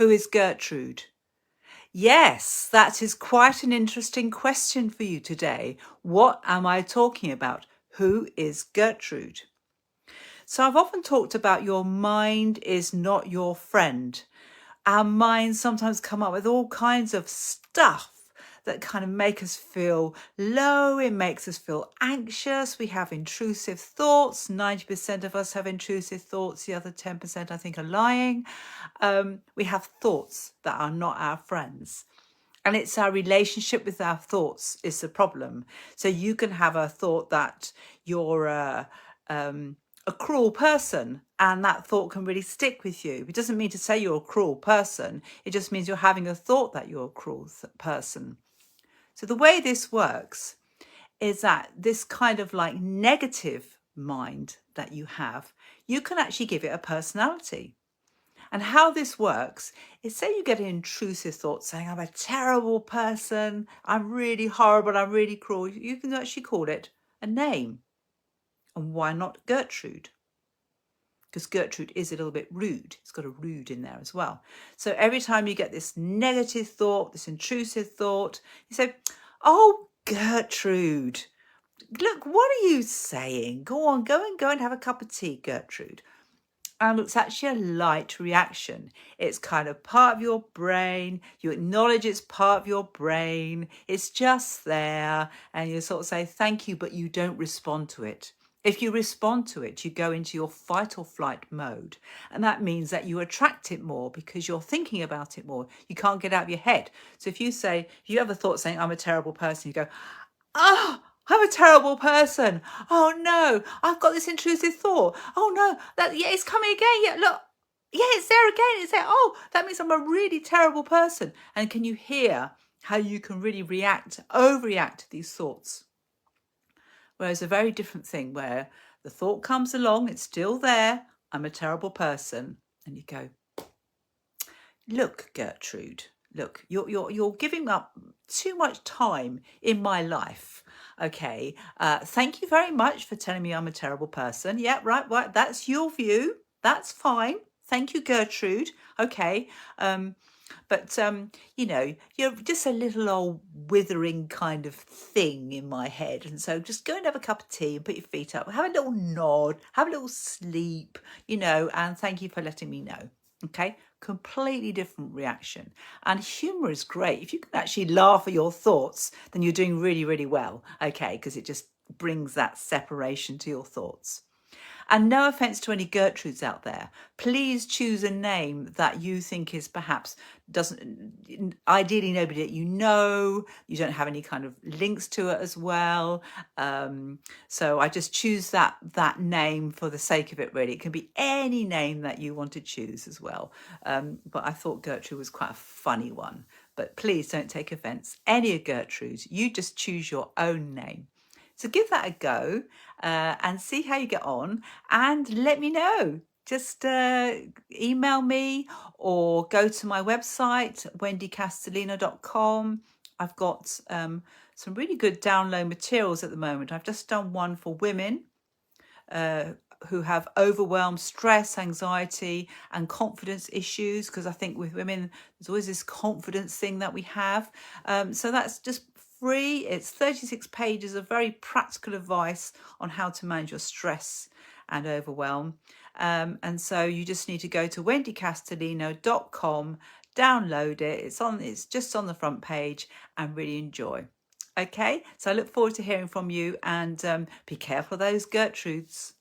Who is Gertrude? Yes, that is quite an interesting question for you today. What am I talking about? Who is Gertrude? So I've often talked about your mind is not your friend. Our minds sometimes come up with all kinds of stuff that kind of make us feel low. It makes us feel anxious. We have intrusive thoughts. 90% of us have intrusive thoughts. The other 10% I think are lying. We have thoughts that are not our friends. And it's our relationship with our thoughts is the problem. So you can have a thought that you're a cruel person, and that thought can really stick with you. It doesn't mean to say you're a cruel person. It just means you're having a thought that you're a cruel person. So the way this works is that this kind of like negative mind that you have, you can actually give it a personality. And how this works is, say you get an intrusive thought saying, I'm a terrible person, I'm really horrible, I'm really cruel. You can actually call it a name. And why not Gertrude? Because Gertrude is a little bit rude. It's got a rude in there as well. So every time you get this negative thought, this intrusive thought, you say, oh, Gertrude, look, what are you saying? Go on, go and have a cup of tea, Gertrude. And it's actually a light reaction. It's kind of part of your brain. You acknowledge it's part of your brain. It's just there. And you sort of say, thank you, but you don't respond to it. If you respond to it, you go into your fight or flight mode. And that means that you attract it more because you're thinking about it more. You can't get out of your head. So if you have a thought saying, I'm a terrible person, you go, oh, I'm a terrible person. Oh no, I've got this intrusive thought. Oh no, it's coming again. Yeah, look, yeah, it's there again. It's there. Oh, that means I'm a really terrible person. And can you hear how you can really overreact to these thoughts? Whereas a very different thing where the thought comes along, it's still there. I'm a terrible person. And you go, look, Gertrude, look, you're giving up too much time in my life. Okay, thank you very much for telling me I'm a terrible person. Yeah, right. That's your view. That's fine. Thank you, Gertrude. Okay, but you're just a little old withering kind of thing in my head, and so just go and have a cup of tea and put your feet up, have a little nod, have a little sleep, and thank you for letting me know. Okay, completely different reaction. And humor is great. If you can actually laugh at your thoughts, then you're doing really, really well. Okay, because it just brings that separation to your thoughts. And no offense to any Gertrudes out there, please choose a name that you think is perhaps ideally nobody that you know. You don't have any kind of links to it as well. So I just choose that name for the sake of it, really. It can be any name that you want to choose as well. But I thought Gertrude was quite a funny one. But please don't take offense. Any of Gertrude's, you just choose your own name. So give that a go and see how you get on and let me know. Just email me or go to my website, wendycastellino.com. I've got some really good download materials at the moment. I've just done one for women who have overwhelm, stress, anxiety and confidence issues, because I think with women there's always this confidence thing that we have. So that's just free. It's 36 pages of very practical advice on how to manage your stress and overwhelm. And so you just need to go to wendycastellino.com, download it. It's just on the front page, and really enjoy. Okay, so I look forward to hearing from you, and be careful of those Gertrudes.